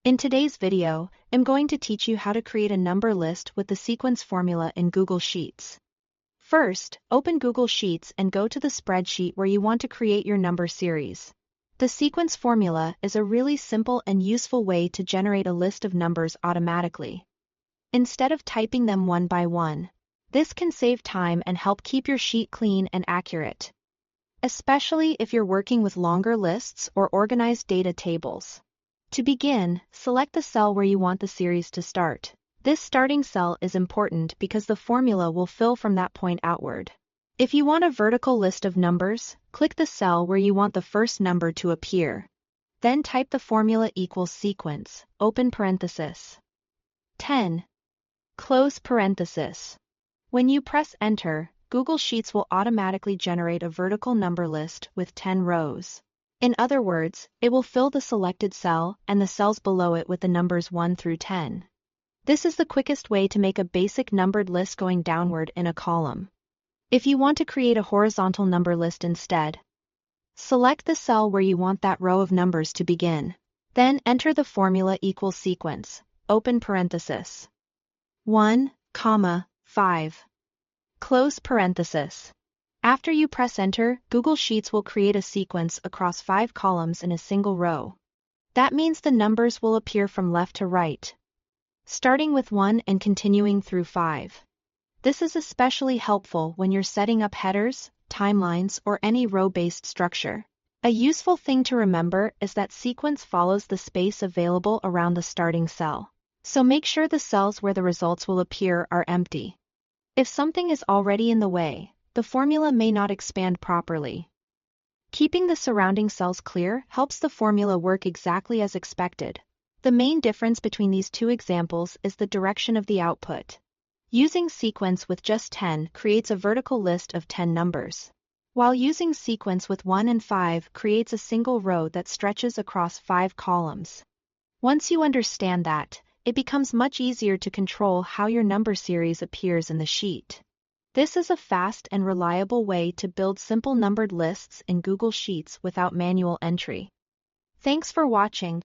In today's video, I'm going to teach you how to create a number list with the sequence formula in Google Sheets. First, open Google Sheets and go to the spreadsheet where you want to create your number series. The sequence formula is a really simple and useful way to generate a list of numbers automatically. Instead of typing them one by one, this can save time and help keep your sheet clean and accurate, especially if you're working with longer lists or organized data tables. To begin, select the cell where you want the series to start. This starting cell is important because the formula will fill from that point outward. If you want a vertical list of numbers, click the cell where you want the first number to appear. Then type the formula equals sequence, open parenthesis, 10, close parenthesis. When you press enter, Google Sheets will automatically generate a vertical number list with 10 rows. In other words, it will fill the selected cell and the cells below it with the numbers 1 through 10. This is the quickest way to make a basic numbered list going downward in a column. If you want to create a horizontal number list instead, select the cell where you want that row of numbers to begin. Then enter the formula equals sequence, open parenthesis, 1, 5, close parenthesis. After you press enter, Google Sheets will create a sequence across 5 columns in a single row. That means the numbers will appear from left to right, starting with 1 and continuing through 5. This is especially helpful when you're setting up headers, timelines, or any row-based structure. A useful thing to remember is that sequence follows the space available around the starting cell, so make sure the cells where the results will appear are empty. If something is already in the way, the formula may not expand properly. Keeping the surrounding cells clear helps the formula work exactly as expected. The main difference between these two examples is the direction of the output. Using sequence with just 10 creates a vertical list of 10 numbers, while using sequence with 1 and 5 creates a single row that stretches across 5 columns. Once you understand that, it becomes much easier to control how your number series appears in the sheet. This is a fast and reliable way to build simple numbered lists in Google Sheets without manual entry. Thanks for watching.